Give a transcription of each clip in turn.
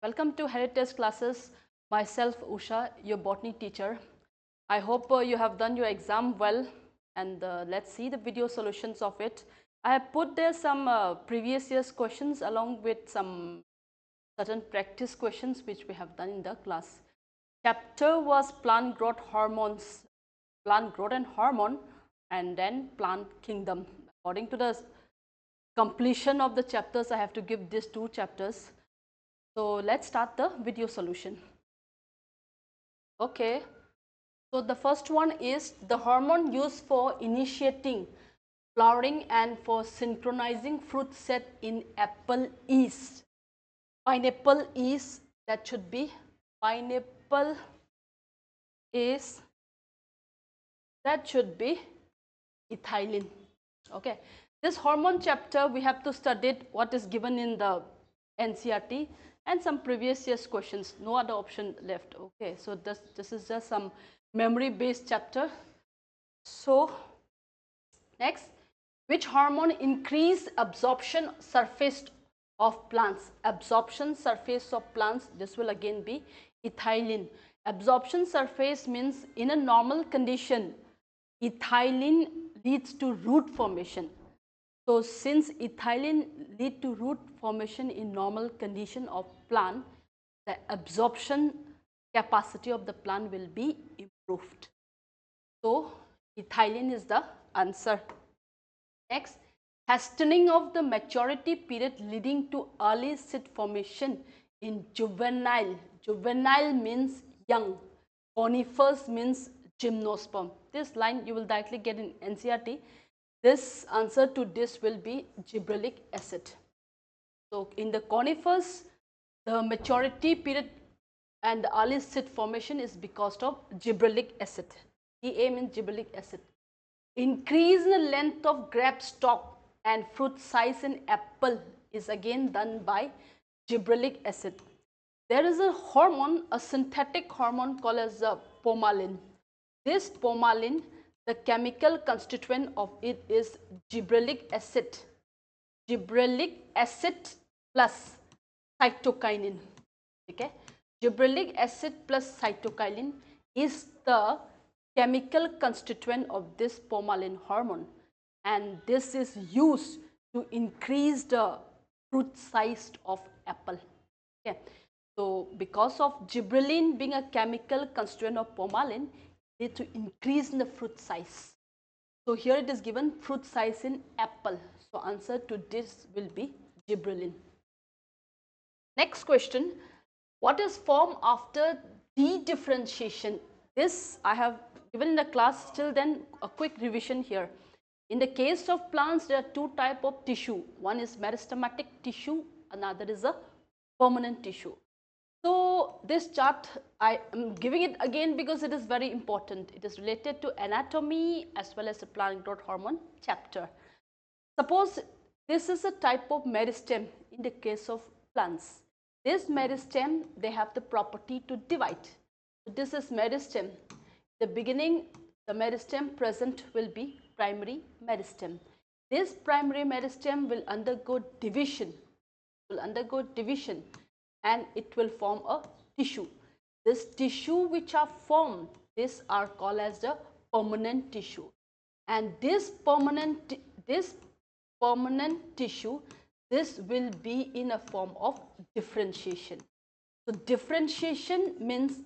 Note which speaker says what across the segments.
Speaker 1: Welcome to Heritage Classes. Myself, Usha, your botany teacher. I hope you have done your exam well, and let's see the video solutions of it. I have put there some previous year's questions along with some certain practice questions which we have done in the class. Chapter was plant growth hormones, plant growth and hormone, and then plant kingdom. According to the completion of the chapters, I have to give these two chapters. So let's start the video solution. Okay, so the first one is the hormone used for initiating flowering and for synchronizing fruit set in apple is pineapple is that should be pineapple is that should be ethylene. Okay, this hormone chapter we have to study what is given in the NCERT and some previous year's questions, no other option left. Okay, so this is just some memory based chapter. So next, which hormone increase absorption surface of plants? Absorption surface of plants, this will again be ethylene. Absorption surface means in a normal condition ethylene leads to root formation. So since ethylene lead to root formation in normal condition of plant, the absorption capacity of the plant will be improved. So ethylene is the answer. Next, hastening of the maturity period leading to early seed formation in juvenile. Juvenile means young. Conifers means gymnosperm. This line you will directly get in NCERT. This answer to this will be gibberellic acid. So in the conifers, the maturity period and the early seed formation is because of gibberellic acid. GA means gibberellic acid. Increase in the length of grape stalk and fruit size in apple is again done by gibberellic acid. There is a hormone, a synthetic hormone called as pomalin. This pomalin, the chemical constituent of it is gibberellic acid. Gibberellic acid plus cytokinin. Okay, gibberellic acid plus cytokinin is the chemical constituent of this pomalin hormone, and this is used to increase the fruit size of apple. Okay, so because of gibberellin being a chemical constituent of pomalin, it leads to increase in the fruit size. So here it is given fruit size in apple. So answer to this will be gibberellin. Next question, what is formed after dedifferentiation? This I have given in the class, till then a quick revision here. In the case of plants, there are two types of tissue. One is meristematic tissue, another is a permanent tissue. So this chart I am giving it again because it is very important. It is related to anatomy as well as the plant growth hormone chapter. Suppose this is a type of meristem in the case of plants. This meristem, they have the property to divide. So this is meristem. The beginning, the meristem present will be primary meristem. This primary meristem will undergo division, and it will form a tissue. This tissue which are formed, these are called as the permanent tissue. And this permanent tissue, this will be in a form of differentiation. So differentiation means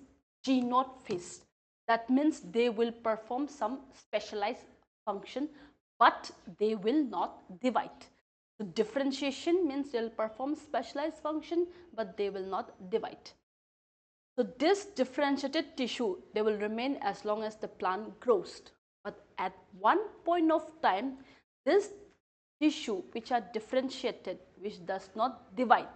Speaker 1: G0 phase. That means they will perform some specialized function, but they will not divide. So differentiation means they will perform specialized function, but they will not divide. So this differentiated tissue, they will remain as long as the plant grows. But at one point of time, this tissue which are differentiated, which does not divide,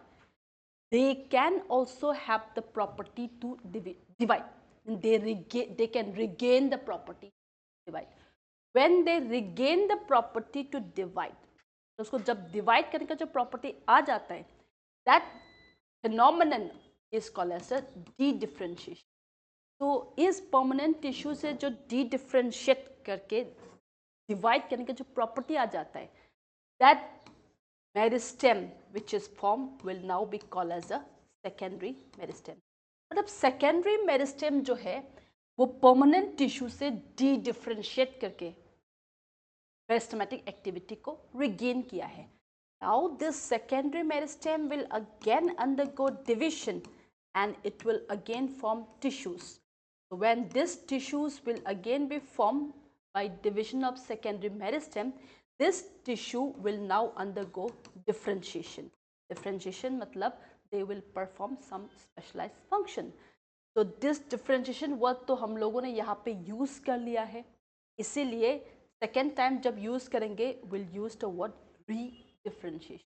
Speaker 1: they can also have the property to divide. They can regain the property to divide. When they regain the property to divide, तो उसको जब divide करने का जो property आ जाता है, that phenomenon is called as a de-differentiation. तो इस permanent tissue से जो de-differentiate करके divide करने का जो property आ जाता है, that meristem which is formed will now be called as a secondary meristem. मतलब सेकेंडरी मेरिस्टेम जो है वो परमानेंट टिश्यू से डी डिफ्रेंशिएट करके मेरिस्टेमेटिक एक्टिविटी को रिगेन किया है। Now this secondary meristem will again undergo division and it will again form tissues. So when these tissues will again be formed by division of secondary meristem, this tissue will now undergo differentiation. Differentiation matlab they will perform some specialized function. So this differentiation word तो हम लोगों ने यहाँ पे use कर लिया है, इसीलिए second time जब use करेंगे will use the word re-differentiation.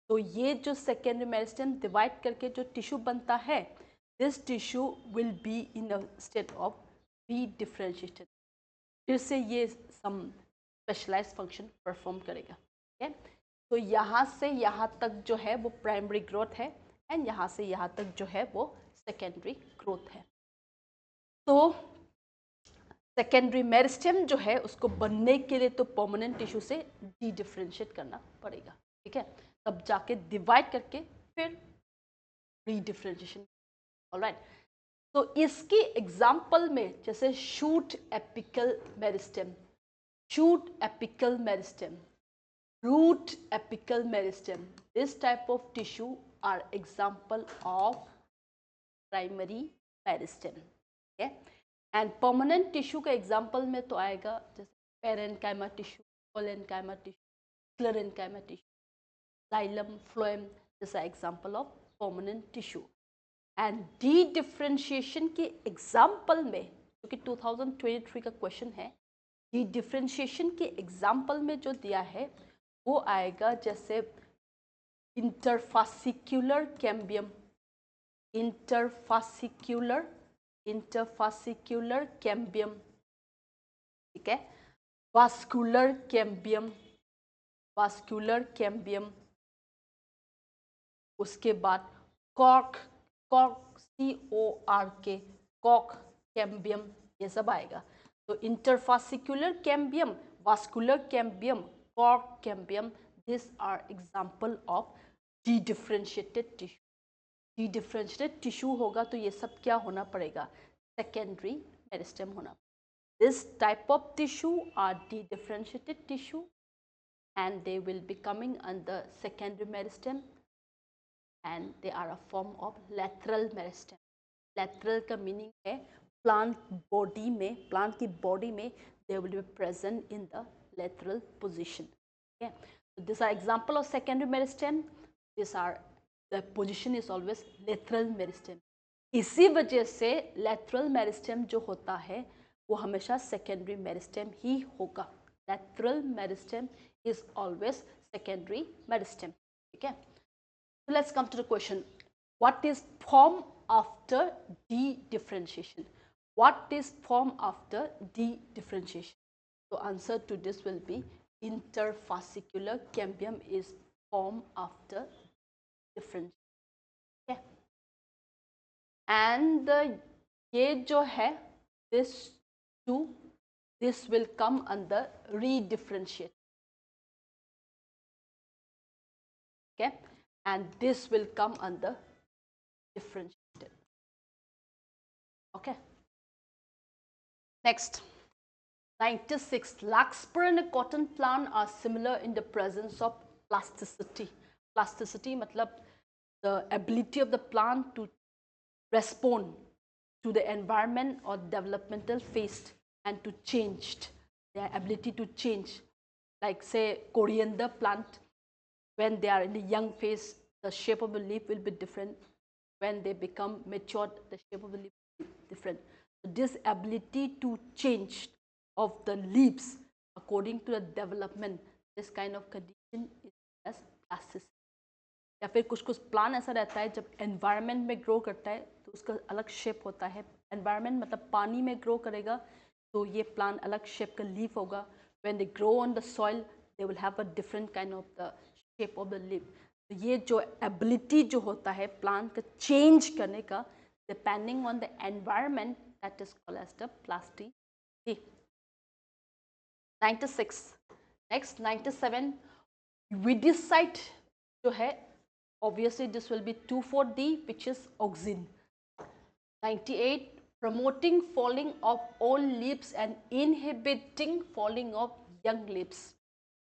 Speaker 1: तो ये जो सेकेंडरी मेरिस्टेम डिवाइड करके जो टिश्यू बनता है, this tissue will be in a state of री डिफ्रेंशिएटेड, फिर से ये सम स्पेशलाइज फंक्शन परफॉर्म करेगा। ठीक है, तो यहाँ से यहाँ तक जो है वो प्राइमरी ग्रोथ है एंड यहाँ से यहाँ तक जो है वो सेकेंडरी ग्रोथ है। तो सेकेंडरी मेरिस्टेम जो है उसको बनने के लिए तो परमानेंट टिश्यू से डी डिफ्रेंशिएट करना पड़ेगा। ठीक है, तब जाके डिवाइड करके फिर रीडिफ्रेंशिएशन। ऑलराइट, तो इसकी एग्जांपल में जैसे shoot apical meristem, shoot apical meristem, root apical meristem, this type of tissue are example of primary meristem. ठीक है, एंड परमानेंट टिश्यू का एग्जांपल में तो आएगा जैसे parenchyma tissue, collenchyma tissue, sclerenchyma tissue, xylem, phloem, जैसा example of permanent tissue. And dedifferentiation के example में, क्योंकि 2023 का क्वेश्चन है, डी डिफ्रेंशिएशन के एग्जाम्पल में जो दिया है वो आएगा जैसे इंटरफासिक्यूलर कैम्बियम, इंटरफासिक्यूलर कैम्बियम, ठीक है, वास्कुलर कैम्बियम, वास्कुलर कैम्बियम, उसके बाद cork, cork CORK, cork cambium, ये सब आएगा। तो interfascicular cambium, vascular cambium, cork cambium, this are example of the differentiated tissue. The differentiated tissue होगा तो ये सब क्या होना पड़ेगा, सेकेंडरी मेरिस्टेम होना। This type of tissue are the differentiated tissue and they will be coming under secondary meristem and they are a form of lateral meristem. Lateral का meaning है plant body में, plant की body में they will be present in the lateral position. Okay, so these are example of secondary meristem. These are the position is always lateral meristem. इसी वजह से lateral meristem जो होता है वो हमेशा secondary meristem ही होगा। Lateral meristem is always secondary meristem. Okay, so let's come to the question, what is form after de-differentiation? What is form after de-differentiation? So answer to this will be interfascicular cambium is form after differentiation. Okay, and ये जो है this two, this will come under re-differentiate. Okay, and this will come under differentiated. Okay, next 96, larkspur and a cotton plant are similar in the presence of plasticity. Plasticity matlab the ability of the plant to respond to the environment or developmental phase and to change, their ability to change. Like say coriander plant, when they are in the young phase, the shape of the leaf will be different. When they become matured, the shape of the leaf will be different. So this ability to change of the leaves according to the development, this kind of condition is as plasticity. या फिर कुछ कुछ plant ऐसा रहता है जब environment में grow करता है तो उसका अलग शेप होता है। एनवायरनमेंट मतलब पानी में ग्रो करेगा तो ये प्लांट अलग शेप का लीफ होगा। When they grow on the soil they will have a different kind of the shape of the leaf. तो ये जो एबिलिटी जो होता है प्लांट का चेंज करने का depending on the environment, that is called as the plasticity. 96, next 97, वीडिसाइट जो है obviously this will be 2,4-D, which is auxin. 98, promoting falling of old leaves and inhibiting falling of young leaves.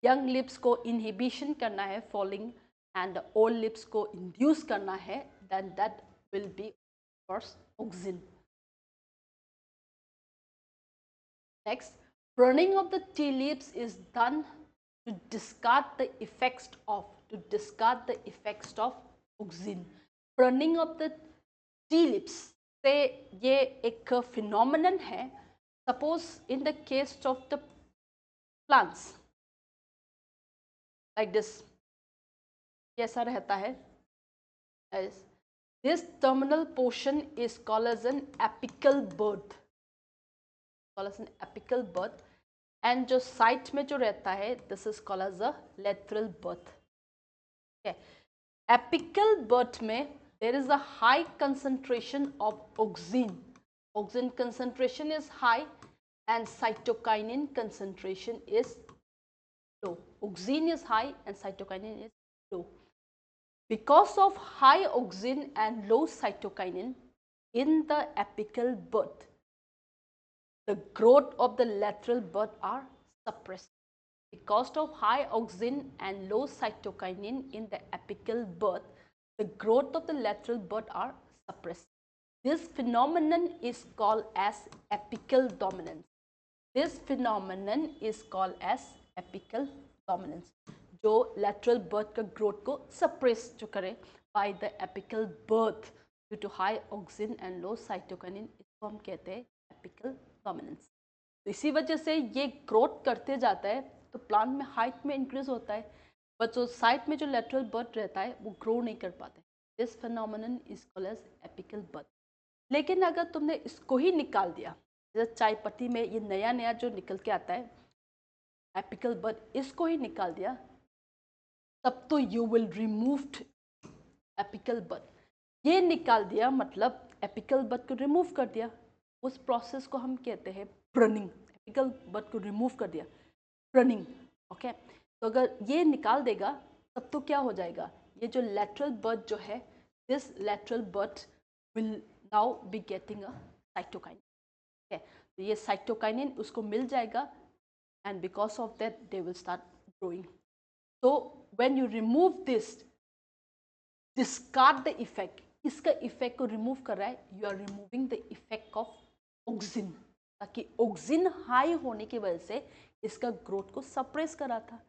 Speaker 1: Young leaves को inhibition करना है falling and old leaves को induce करना है, then that will be of course auxin. Next, pruning of the tea leaves is done to discard the effects of auxin. Pruning of the tea leaves से ये एक phenomenon है. Suppose in the case of the plants like this, ऐसा रहता है. This terminal portion is called as an apical bud. And जो site में जो रहता है, this is called as a lateral bud. Okay. Apical bud में there is a high concentration of auxin. Auxin concentration is high and cytokinin concentration is low. Auxin is high and cytokinin is low. Because of high auxin and low cytokinin in the apical bud, the growth of the lateral bud are suppressed. Because of high auxin and low cytokinin in the apical bud, the growth of the lateral bud are suppressed. This phenomenon is called as apical dominance. This phenomenon is called as apical dominance. जो lateral bud का growth को suppress जो करे by the apical bud due to high auxin and low cytokinin, इसको हम कहते हैं apical dominance. तो इसी वजह से ये ग्रोथ करते जाता है, तो प्लांट में हाइट में इंक्रीज होता है, बट जो साइड में जो लेटरल बड रहता है वो ग्रो नहीं कर पाता है. This phenomenon is called as apical bud. लेकिन अगर तुमने इसको ही निकाल दिया, जैसे चाय पत्ती में ये नया नया जो निकल के आता है एपिकल बड, इसको ही निकाल दिया, तब तो यू विल रिमूव्ड एपिकल बड. ये निकाल दिया मतलब एपिकल बड को रिमूव कर दिया. उस प्रोसेस को हम कहते हैं प्रूनिंग. एपिकल बड को रिमूव कर दिया, प्रूनिंग. ओके, तो अगर ये निकाल देगा तब तो क्या हो जाएगा, ये जो लेटरल बड जो है, this lateral bud will now be getting a cytokine. Okay, तो ये साइटोकाइनिन उसको मिल जाएगा and because of that they will start growing. तो when you remove this, discard the effect, इसका इफेक्ट को रिमूव कर रहा है, you are removing the effect of auxin, ताकि ऑक्सिन हाई होने की वजह से इसका ग्रोथ को सप्रेस करा था.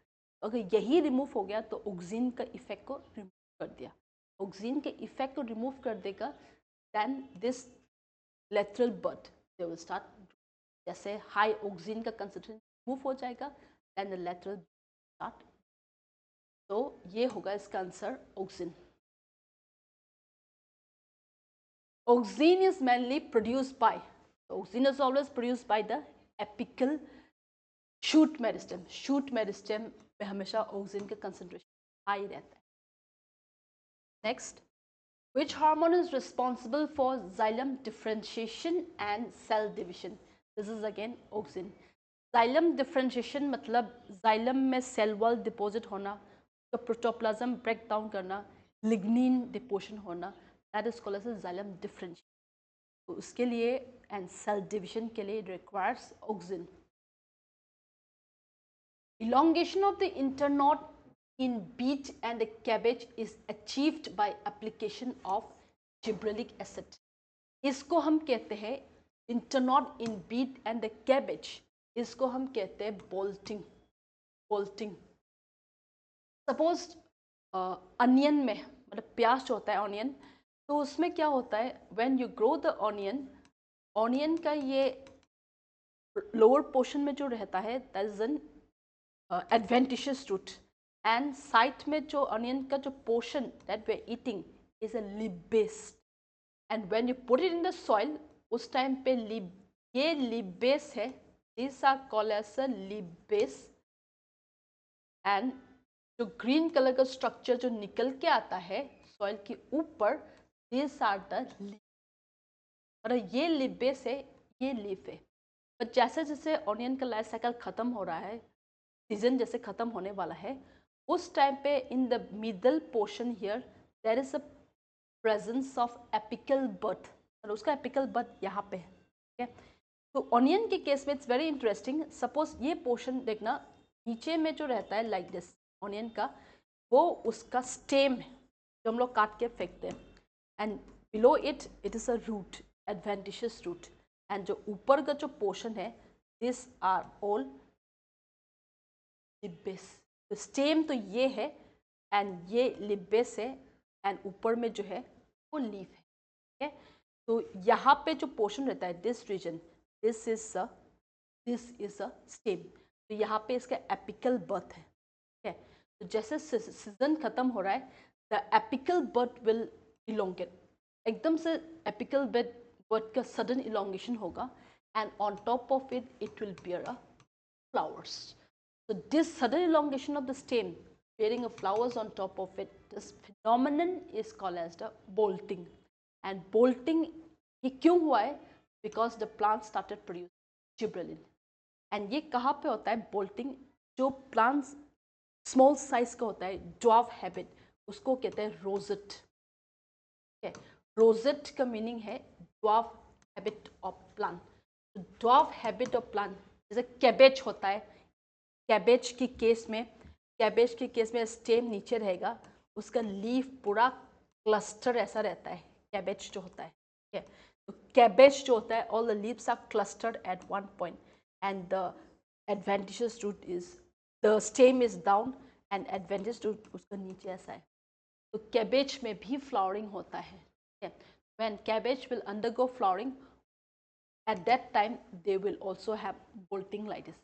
Speaker 1: अगर यही रिमूव हो गया तो ऑक्सिन का इफेक्ट को रिमूव कर दिया. ऑक्सिन के इफेक्ट को रिमूव कर देगा, then this lateral bud they will start. जैसे हाई ऑक्सिन का कंसंट्रेशन रिमूव हो जाएगा, देन द लेटरल स्टार्ट. तो ये होगा इसका answer auxin. Auxin is mainly produced by, auxin is always produced by the apical shoot meristem. Shoot meristem में हमेशा auxin का concentration high रहता है. Next, which hormone is responsible for xylem differentiation and cell division? This is again auxin. Xylem differentiation मतलब xylem में cell wall deposit होना, तो protoplasm break down करना, lignin deposition होना, that is called as a xylem differentiation. तो उसके लिए and cell division के लिए requires auxin. Elongation of the internode in beet and cabbage is achieved by application of gibberellic acid. इसको हम कहते हैं internode in beet and cabbage. इसको हम कहते हैं bolting. Bolting. Suppose onion में मतलब प्याज होता है onion, तो उसमें क्या होता है, when you grow the onion का ये लोअर पोर्शन में जो रहता है that is an adventitious root, and side में जो ऑनियन का जो portion that we are eating is a leaf base, and when you put it in the soil, उस टाइम पे ये लीफ बेस है, this are called as a leaf base. And जो green colour का structure जो निकल के आता है सॉइल के ऊपर, These are the leaf. और ये लीफ बेस है, ये लीफ है. पर जैसे जैसे ऑनियन का लाइफ साइकिल खत्म हो रहा है, सीजन जैसे खत्म होने वाला है, उस टाइम पे in the middle portion here there is a presence of apical bud और उसका एपिकल बड यहाँ पे है, ठीक है। तो ऑनियन के केस में इट्स वेरी इंटरेस्टिंग। सपोज ये पोर्शन देखना, नीचे में जो रहता है लाइक दिस ऑनियन का, वो उसका स्टेम है जो हम लोग काट के फेंकते हैं, and below it it is a root, adventitious root, and जो ऊपर का जो पोर्शन है दिस आर ऑल लिब्बेस। तो स्टेम तो ये है एंड ये लिब्बेस है, एंड ऊपर में जो है वो लीफ है, ठीक है। तो यहाँ पे जो पोर्शन रहता है this region, this is a stem. तो यहाँ पे इसका एपिकल बर्थ है, ठीक है। तो जैसे सीजन खत्म हो रहा है, the apical birth will elongate, एकदम से एपिकल बर्थ का सडन इलोंगेशन होगा, and on top of it it will bear a flowers. So this sudden elongation of the stem bearing a flowers on top of it, this phenomenon is called as the bolting. And bolting ये क्यों हुआ है? Because the plant started producing gibberellin. And ये कहाँ पे होता है bolting? जो plants small size का होता है, dwarf habit, उसको कहते हैं rosette. Okay. Rosette का meaning है dwarf habit of plant. dwarf habit of plant जैसे कैबेज होता है, कैबेज की केस में स्टेम नीचे रहेगा, उसका लीफ पूरा क्लस्टर ऐसा रहता है, कैबेज जो होता है, ठीक है। तो कैबेज जो होता है, all the leaves are clustered at one point, and the adventitious root is, the stem is down and adventitious root उसका नीचे ऐसा है। तो कैबेज में भी फ्लावरिंग होता है, ठीक है। When cabbage will undergo flowering, at that time they will also have bolting like this.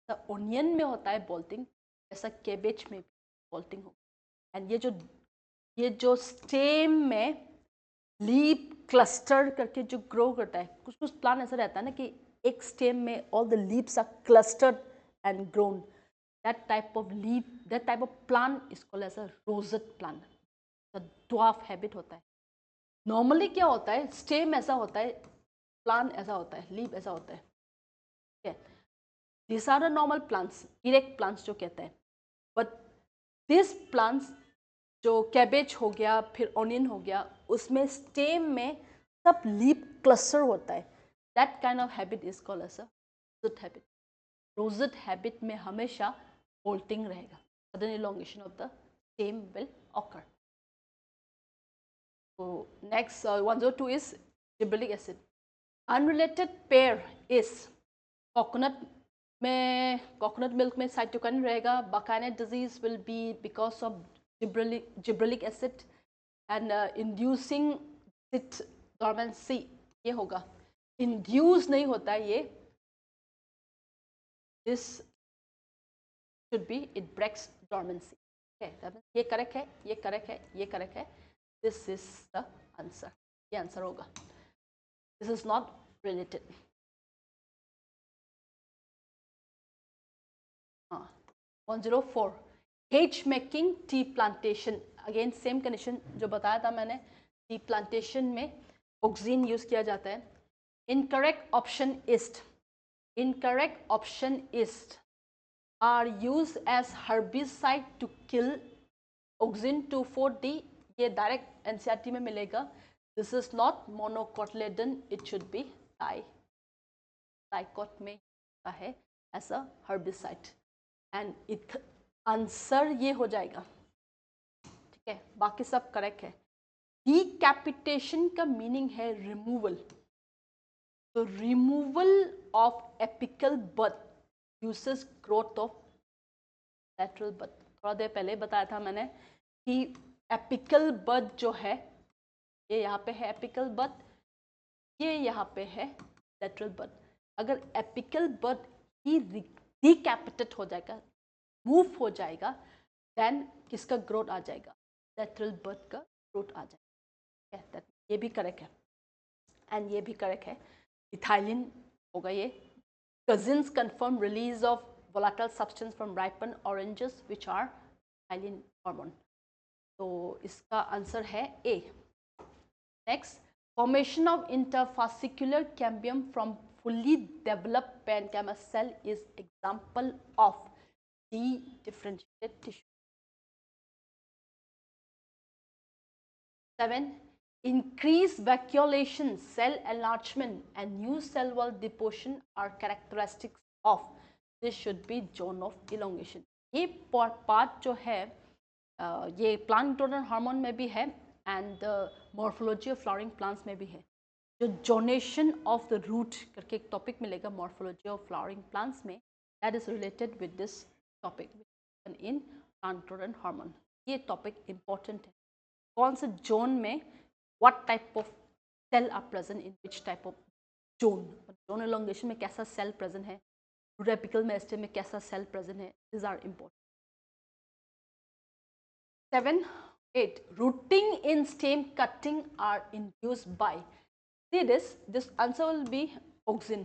Speaker 1: The onion में होता है bolting, ऐसा cabbage में भी bolting होगा। and ये जो stem में leaf cluster करके जो grow करता है, कुछ कुछ plant ऐसा रहता है ना कि एक stem में all the leaves are clustered and grown. That type of plant is called as a rosette plant. The dwarf habit होता है। Normally क्या होता है, stem ऐसा होता है, प्लांट ऐसा होता है, लीफ ऐसा होता है, ठीक है। This are the normal plants, erect plants जो कहते हैं। बट दिस प्लांट्स जो कैबेज हो गया, फिर ऑनियन हो गया, उसमें स्टेम में सब लीफ क्लस्टर होता है। That kind of habit is called as a rosette habit. Rosette habit में हमेशा बोल्टिंग रहेगा, sudden elongation of the stem will occur. तो next 102 is gibberellic acid. Unrelated pair is coconut milk में cytokine रहेगा, bakanae disease will be because of gibberellic acid and inducing seed dormancy, ये होगा। Induce नहीं होता है ये, this should be it breaks dormancy, ये करेक्ट है, ये करेक्ट है, ये करेक्ट है, दिस इज द आंसर, ये आंसर होगा। This is not related. 104 hedge making tea plantation, again same condition जो बताया था मैंने, टी प्लांटेशन में ऑक्सीन यूज किया जाता है। Incorrect option is R use as herbicide to kill auxin 2,4-D, ये डायरेक्ट एनसीईआरटी में मिलेगा। This is not monocotyledon, it should be dicot में है एज अ हर्बिसाइड, एंड इथ आंसर ये हो जाएगा, ठीक है। बाकी सब करेक्ट है। डिकैपिटेशन का मीनिंग है रिमूवल, तो removal of apical bud uses growth of lateral bud. थोड़ा देर पहले बताया था मैंने कि एपिकल बड जो है, ये यहाँ पे है एपिकल बड, ये यहाँ पे है लैटरल बड। अगर एपिकल बड ही डिकैपिटेट हो जाएगा, मूव हो जाएगा, देन किसका ग्रोथ आ जाएगा, लैटरल बड का ग्रोथ आ जाएगा। ये भी करेक्ट है, एंड ये भी करेक्ट है, इथाइलिन होगा ये। Cousins confirm release of volatile substance from ripened oranges which are ethylene hormone, तो इसका आंसर है A. Next, formation of interfascicular cambium from fully developed parenchyma cell is example of differentiated tissue. 7. Increased vacuolation, cell enlargement, and new cell wall deposition are characteristics of. This should be zone of elongation. ये part जो है ये plant growth hormone में भी है and morphology of flowering plants में भी है. जो जोनेशन ऑफ द रूट करके एक टॉपिक मिलेगा मॉर्फोलॉजी ऑफ फ्लावरिंग प्लांट्स में, that is related with this topic in plant growth hormone. ये टॉपिक इंपॉर्टेंट है. कौन से जोन में what type of cell are present in which type of zone. Zone elongation में कैसा cell present है, root meristem में कैसा सेल प्रेजेंट है, this are important. 7, 8. Rooting in stem cutting are induced by. See this answer will be auxin.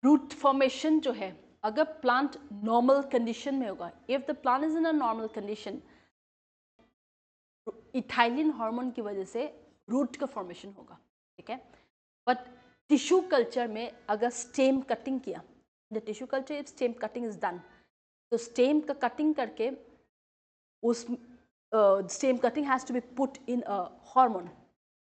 Speaker 1: Root formation जो है, अगर plant normal condition में होगा, if the plant is in a normal condition, ethylene hormone की वजह से root का formation होगा, ठीक है. बट टिश्यू कल्चर में अगर स्टेम कटिंग किया, the tissue culture if stem cutting is done, तो स्टेम का कटिंग करके उस stem cutting has to be put in a hormone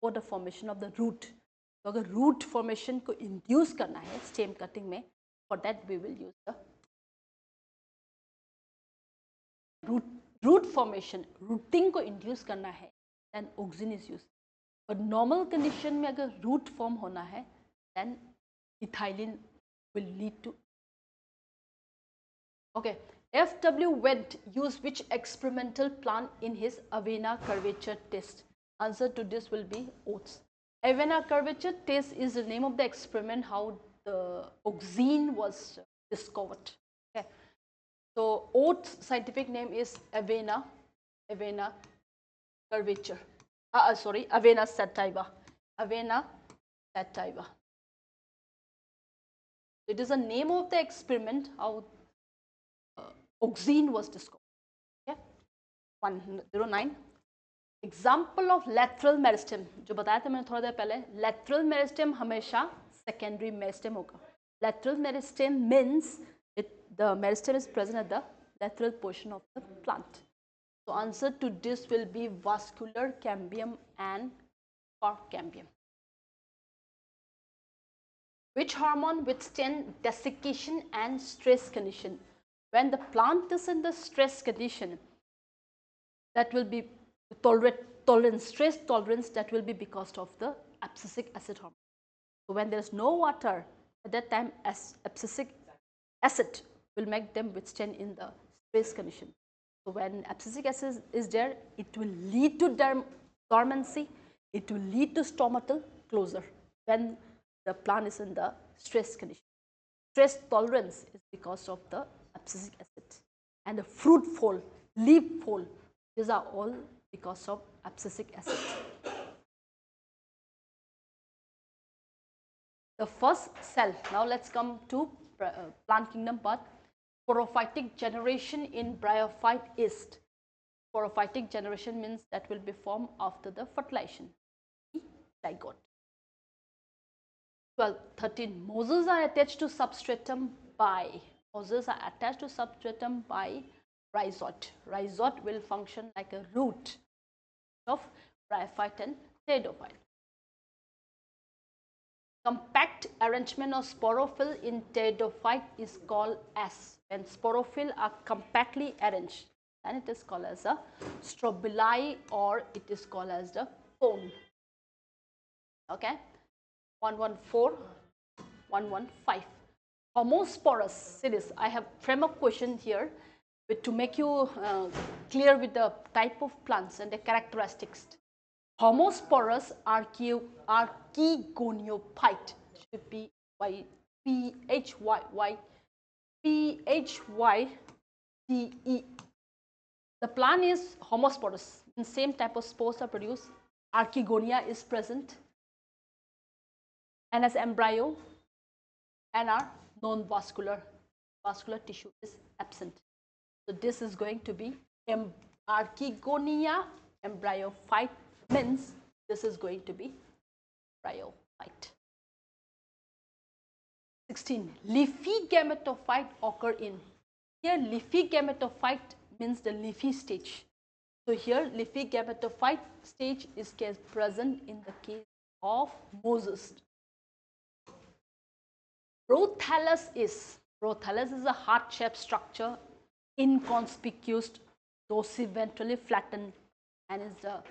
Speaker 1: for the formation of the root. तो अगर रूट फॉर्मेशन को इंड्यूस करना है स्टेम कटिंग में, for that we will use the root formation. Rooting को इंड्यूस करना है देन ऑक्सिन इज यूज. और नॉर्मल कंडीशन में अगर रूट फॉर्म होना है then ethylene will lead to. Okay. F.W. Wendt used which experimental plant in his Avena curvature test? Answer to this will be oats. Avena curvature test is the name of the experiment how the auxin was discovered. Okay. So oats scientific name is Avena curvature. Sorry, Avena sativa. Avena sativa. It is a name of the experiment how auxin was discovered. Okay. 109. Example of lateral meristem. जो बताया था मैंने थोड़ा देर पहले, lateral meristem हमेशा secondary meristem होगा. Lateral meristem means the meristem is present at the lateral portion of the plant. So answer to this will be vascular cambium and cork cambium. Which hormone withstand desiccation and stress condition? When the plant is in the stress condition, that will be tolerance, stress tolerance, that will be because of the abscisic acid hormone. So when there is no water, at that time abscisic acid will make them withstand in the stress condition. So when abscisic acid is there, it will lead to dormancy, it will lead to stomatal closure when the plant is in the stress condition. Stress tolerance is because of the abscisic acid, and the fruit fall, leaf fall, these are all because of abscisic acid. The first cell, now let's come to plant kingdom part. Sporophytic generation in bryophyte yeast. Sporophytic generation means that will be formed after the fertilization, zygote. 12, 13. Mosses are attached to substratum by rhizode. Rhizode will function like a root of bryophyte and pteridophyte. Compact arrangement of sporophyll in pteridophyte is called as. When sporophyll are compactly arranged, then it is called as a strobili, or it is called as the cone. Okay. 114, 115. Homosporous. See this, I have frame up question here to make you clear with the type of plants and the characteristics. Homosporous archegoniophyte should be by PHYDE. The plant is homosporous, and same type of spores are produced. Archegonia is present, and as embryo, and our non-vascular tissue is absent. So this is going to be Archegonia embryophyte, means this is going to be bryophyte. 16. Leafy gametophyte occur in. Here leafy gametophyte means the leafy stage. So here leafy gametophyte stage is present in the case of Moses. Prothallus is a heart-shaped structure, inconspicuous, dorsiventrally flattened, and is a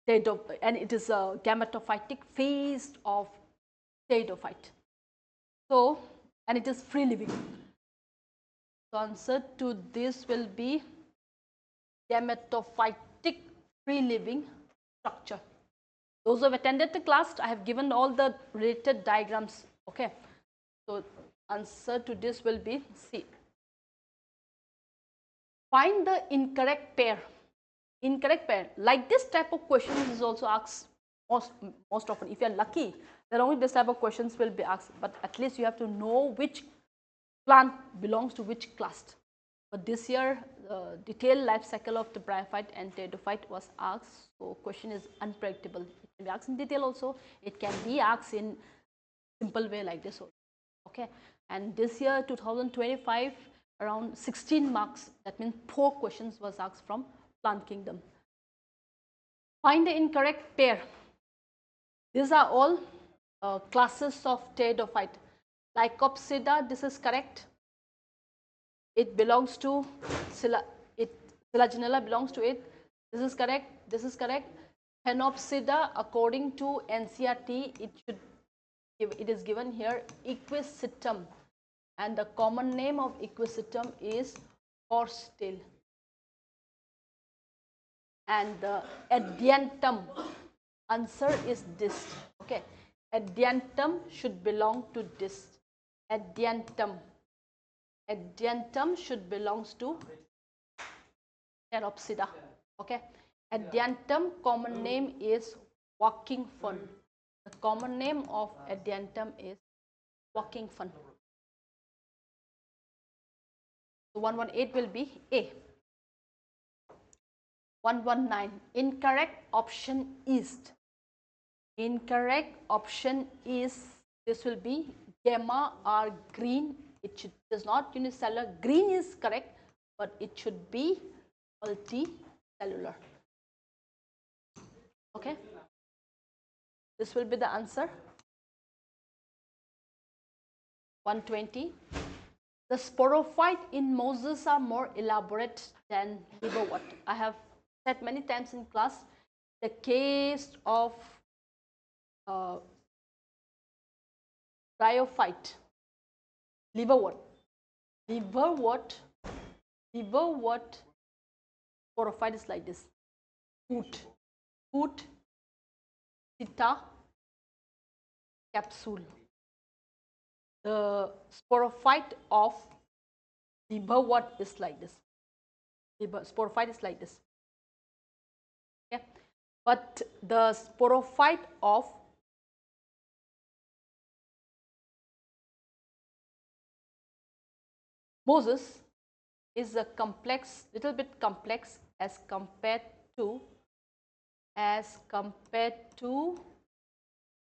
Speaker 1: it is a gametophytic phase of pteridophyte. So, and it is free living. So, answer to this will be gametophytic free living structure. Those who have attended the class, I have given all the related diagrams. Okay. So, answer to this will be C. Find the incorrect pair. Incorrect pair. Like this type of question is also asked most often. If you are lucky, then only this type of questions will be asked. But at least you have to know which plant belongs to which class. But this year, detailed life cycle of the bryophyte and pteridophyte was asked. So question is unpredictable. It can be asked in detail also. It can be asked in simple way like this also. Okay. And this year, 2025, around 16 marks. That means 4 questions was asked from plant kingdom. Find the incorrect pair. These are all classes of pteridophyte. Lycopsida, this is correct. It belongs to Selaginella belongs to it. This is correct. This is correct. Phenopsida, according to NCERT, it is given here equisetum, and the common name of equisetum is horsetail. And the adiantum, answer is this. Okay, adiantum should belong to this. Adiantum should belongs to Pteropsida. Okay, adiantum common name is walking fern. The common name of adiantum is walking fern. So 118 will be A. 119, incorrect option is. Incorrect option is, this will be gamma or green. It is not unicellular. Green is correct, but it should be multicellular. Okay, this will be the answer. 120. The sporophyte in Moses are more elaborate than liverwort. I have said many times in class, the case of bryophyte, liverwort sporophyte is like this. Hoot, seta, capsule. The sporophyte of liverwort is like this. Sporophyte is like this. Okay. But the sporophyte of Moses is a complex, little bit complex as compared to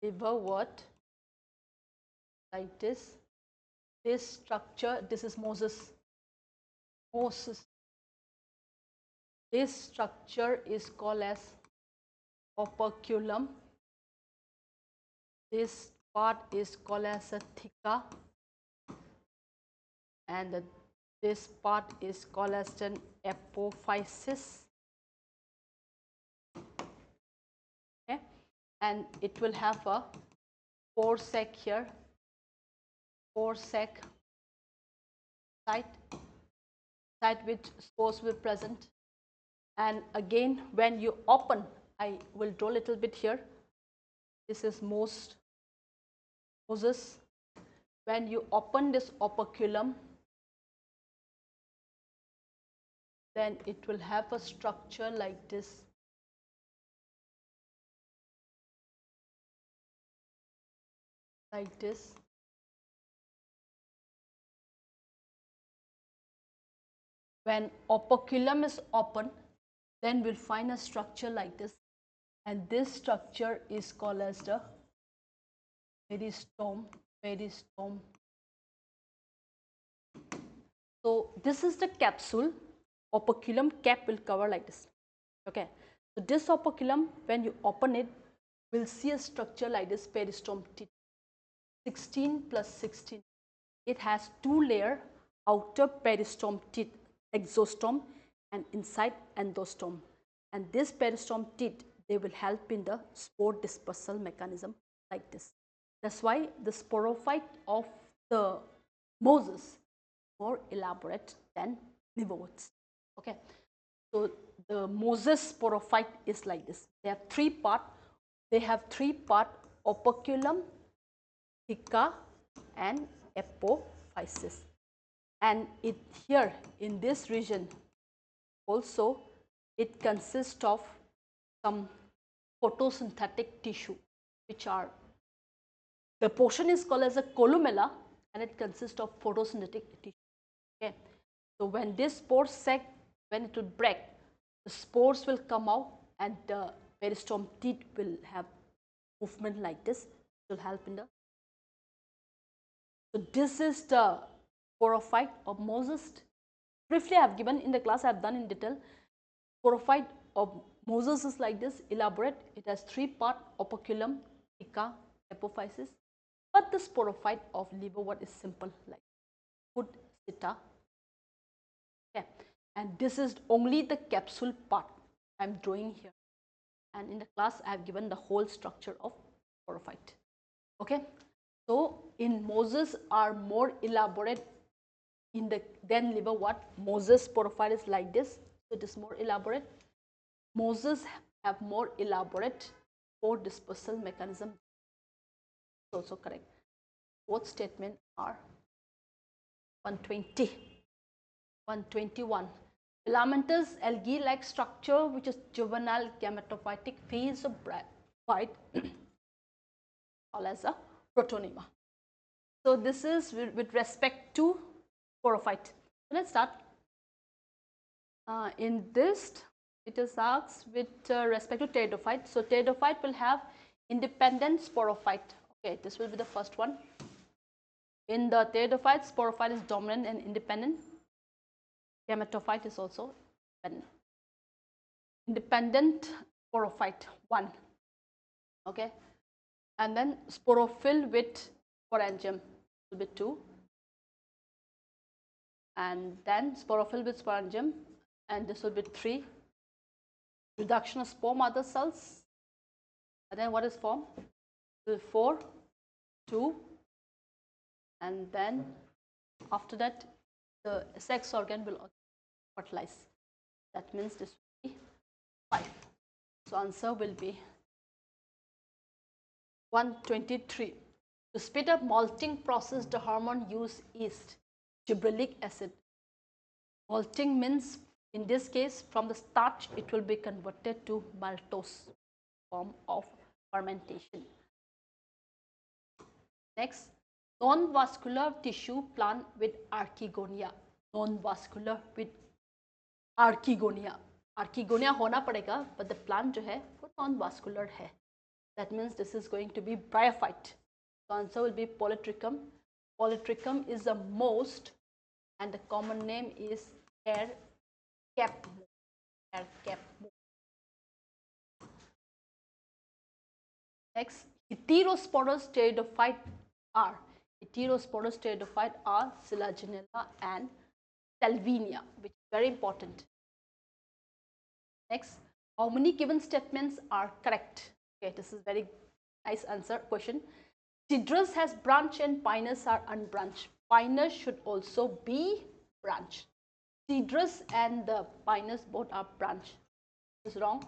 Speaker 1: liverwort, like this. This structure, this is Moses. This structure is called as operculum. This part is called as a theca, and this part is called as an apophysis. Okay, and it will have a pore sac here, pore sac site which spores will present. And again, when you open, I will draw a little bit here. This is Moses. When you open this operculum, then it will have a structure like this. Like this. When operculum is open, then we'll find a structure like this, and this structure is called as the peristome. So this is the capsule, operculum cap will cover like this. Okay, so this operculum, when you open it, we'll see a structure like this, peristome teeth. 16 plus 16. It has two layer, outer peristome teeth, exostome, and inside endostome. And this peristome teeth, they will help in the spore dispersal mechanism like this. That's why the sporophyte of the Moses more elaborate than liverworts. Okay, so the Moses sporophyte is like this. They have three part. They have three part: operculum, theca, and apophysis. And it here in this region also it consists of some photosynthetic tissue, which are, the portion is called as a columella, and it consists of photosynthetic tissue. Okay, so when this spore sac, when it will break, the spores will come out and the peristome teeth will have movement like this. It will help in the. So this is the sporophyte of Moses. Briefly I have given in the class, I have done in detail. Sporophyte of Moses is like this, elaborate. It has three part: operculum, theca, apophysis. But the sporophyte of liverwort is simple, like foot, seta. Okay, and this is only the capsule part I am drawing here. And in the class I have given the whole structure of sporophyte. Okay, so in Moses are more elaborate in the than liverwort. Moses sporophyte is like this, so it is more elaborate. Moses have more elaborate spore dispersal mechanism. Also correct. Both statement are 120. 121. Filamentous algae-like structure which is juvenile gametophytic phase of phyte called as a protonema. So this is with respect to sporophyte. So let's start. In this, it is asked with respect to pteridophyte. So pteridophyte will have independent sporophyte. Okay, this will be the first one. In the pteridophyte, sporophyte is dominant and independent. Gametophyte is also independent. Independent sporophyte 1. Okay, and then sporophyll with sporangium will be 2, and then sporophyll with sporangium, and this will be 3. Reduction of spore mother cells, and then what is formed? Will be 4, 2, and then after that the sex organ will fertilize. That means this will be 5. So answer will be 123. To speed up malting process, the hormone used is gibberellic acid. Malting means, in this case, from the starch it will be converted to maltose form of fermentation. Next, non-vascular tissue plant with archegonia. Non-vascular with archegonia. Archegonia होना पड़ेगा, but the plant जो है वो non-vascular है. That means this is going to be bryophyte. The answer will be Polytrichum. Polytrichum is the most, and the common name is hair cap. Hair cap. Next, heterosporous pteridophyte are. Heterosporous pteridophyte are Selaginella and Salvinia, which is very important. Next, how many given statements are correct? Okay, this is very nice answer question. Cedrus has branch and Pinus are unbranched. Pinus should also be branched. Cedrus and the Pinus both are branched. This is wrong.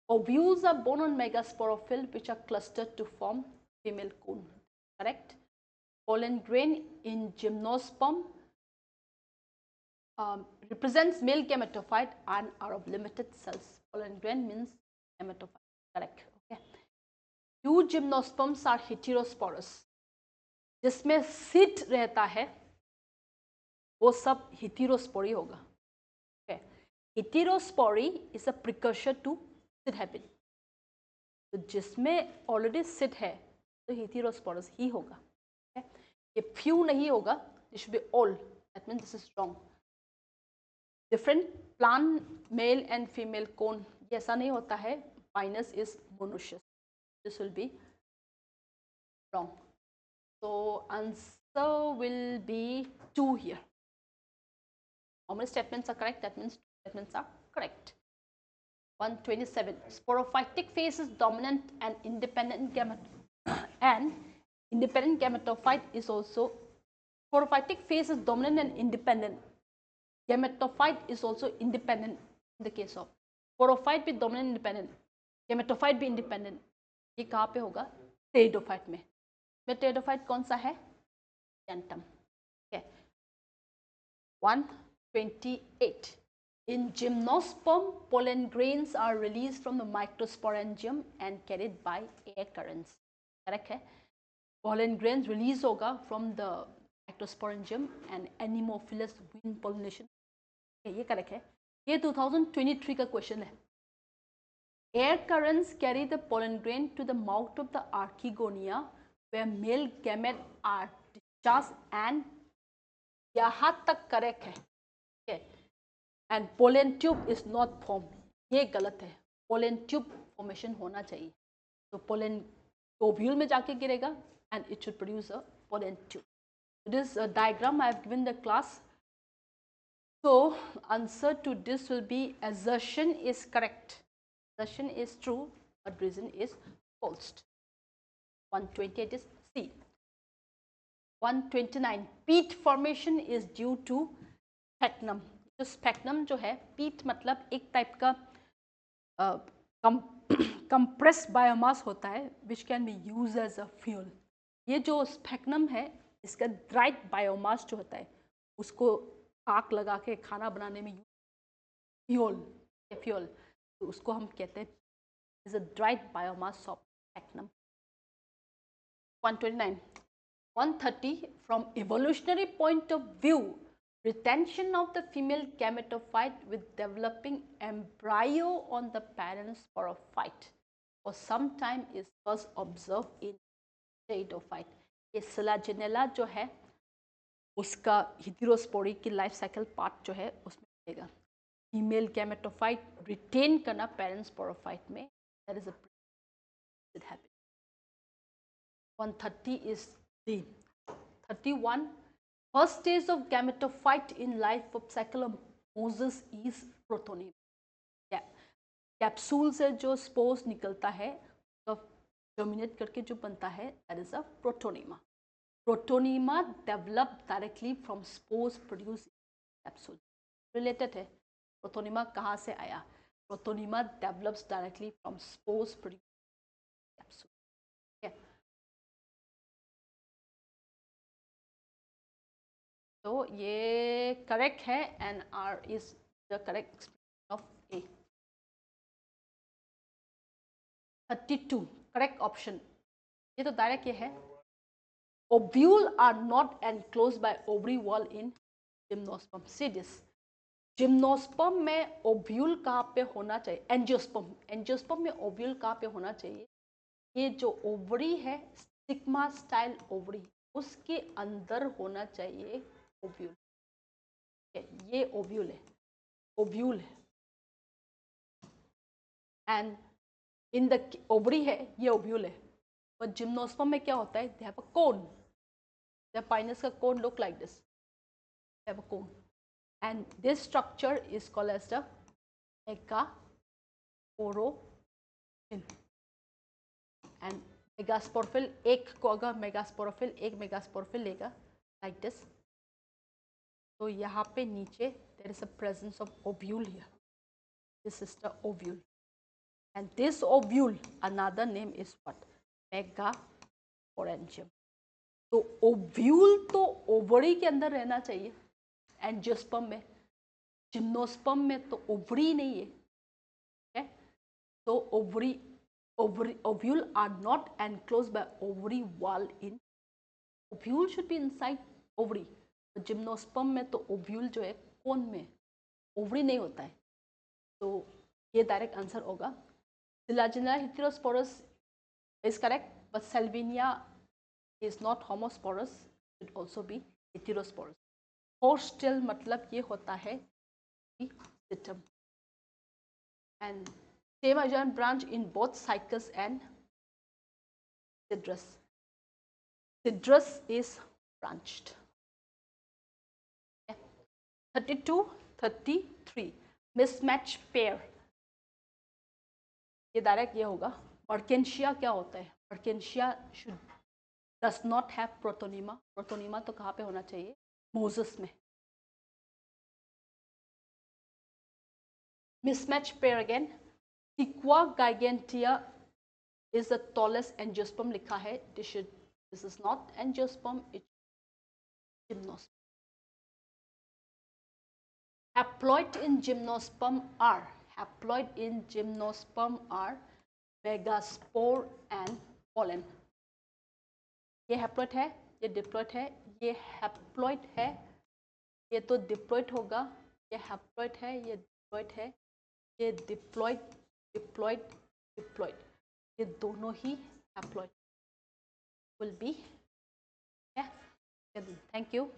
Speaker 1: Ovules are borne on megasporophyll which are clustered to form female cone. Correct. Pollen grain in gymnosperm represents male gametophyte and are of limited cells. Pollen grain means gametophyte. Correct. Okay. Two gymnosperms are heterosporous. जिसमें seed रहता है वो सब heterospory होगा. Okay. Heterospory is a precursor to seed habit. तो जिसमें already seed है तो heterosporous ही होगा. Okay. ये few नहीं होगा, this should be all. That means this is wrong. Different plant male and female cone, ऐसा नहीं होता है. Pinus is monoecious. This will be wrong. So answer will be 2 here. How many statements are correct? That means 2 statements are correct. 127. Sporophytic phase is dominant and independent gametophyte. And independent gametophyte is also, sporophytic phase is dominant and independent. Gametophyte is also independent in the case of sporophyte be dominant independent, gametophyte भी independent. ये कहाँ पे होगा? Pteridophyte में. Pteridophyte कौन सा है? Grantum. Okay. 128. In gymnosperm, pollen grains are released from the microsporangium and carried by air currents. Correct है? Pollen grains release होगा from the microsporangium and anemophilous wind pollination. ये करेक्ट है. ये 2023 का क्वेश्चन है. Air currents carry the pollen grain to the mouth of the archegonia where male gametes are discharged and यहाँ तक correct है. And pollen tube is not formed. ये गलत है. Pollen tube formation होना चाहिए. तो pollen ovule में जाके गिरेगा and it should produce a pollen tube. This diagram I have given the class. So answer to this will be assertion is correct. Assertion is true, but reason is false. 128 is C. 129. Peat formation is due to sphagnum. तो स्पैक्नम जो है, पीट मतलब एक type का compress biomass होता है which can be use as a fuel. ये जो स्पैक्नम है इसका ड्राइड बायोमास जो होता है उसको आग लगा के खाना बनाने में फ्यूल तो उसको हम कहते हैं is a dried biomass of sphagnum. 129. 130. From evolutionary point of view, retention of the female gametophyte with developing embryo on the parent sporophyte for some time is first observed in pteridophyte. ये Selaginella जो है उसका heterospory की life cycle part जो है उसमें मिलेगा. Female gametophyte retain करना पेरेंट स्पोरोफाइट में, that is a habit. 130 is D. 31. First stage of gametophyte in life of Saccharomyces is protonema. Capsule से जो स्पोर्स निकलता है तो डोमिनेट करके जो बनता है that is a protonema. Protonema develop directly from spores produce capsule. Related है. प्रोटोनीमा कहाँ से आया? Protonema develops directly from spores produce capsule. तो ये करेक्ट है and R is the correct explanation of A. 32 correct option. ये तो direct ये है. Ovule are not enclosed by ovary wall in gymnosperm. See this. Gymnosperm में ovule कहाँ पे होना चाहिए? एंजियोस्पर्म. एंजियोस्पर्म में ओव्यूल कहाँ पे होना चाहिए? ये जो ओवरी है स्टिग्मा स्टाइल ओवरी उसके अंदर होना चाहिए ओव्यूल. ये ओव्यूल है. ओव्यूल है एंड इन द ओवरी है, ये ओव्यूल है. पर जिम्नोस्पर्म में क्या होता है? They have a cone. The pinus का cone look like this. They have a cone and this structure is called as the megasporophyll. And megasporophyll एक को अगर मेगास्पोरोफिल एक मेगास्पोरोफिल लेगा लाइक दिस तो यहाँ पे नीचे there is a presence of ovule here. This is the ovule and this ovule another name is what? Megasporangium. तो ओव्यूल तो ओवरी के अंदर रहना चाहिए एंजियोस्पर्म में. जिम्नोस्पर्म में तो ओवरी नहीं है. तो ovule are not enclosed by ovary wall in. Ovule should be inside ovary. Gymnosperm में तो ओव्यूल जो है कोन में, ओवरी नहीं होता है. तो ये डायरेक्ट आंसर होगा. Selaginella heterosporus is correct, but Salvinia is not homosporous. It also be heterosporous. Horse tail मतलब ये होता है कि Citum. And same adjoint branch in both Cycas and Cydrus. Cydrus is branched. Okay. 32, 33. Mismatch pair. ये direct ये होगा. Mertensia क्या होता है? Mertensia does not have protonema. Protonema तो कहाँ पे होना चाहिए? Moses में. Mismatch pair again. Piqua gigantea is the tallest angiosperm लिखा है. This is not angiosperm, it's gymnosperm. Haploid in gymnosperm are megaspore and pollen. ये haploid है, ये diploid है, ये haploid है, ये तो diploid होगा, ये haploid है, ये diploid है, ये diploid, ये दोनों ही haploid will be. Yeah. Thank you.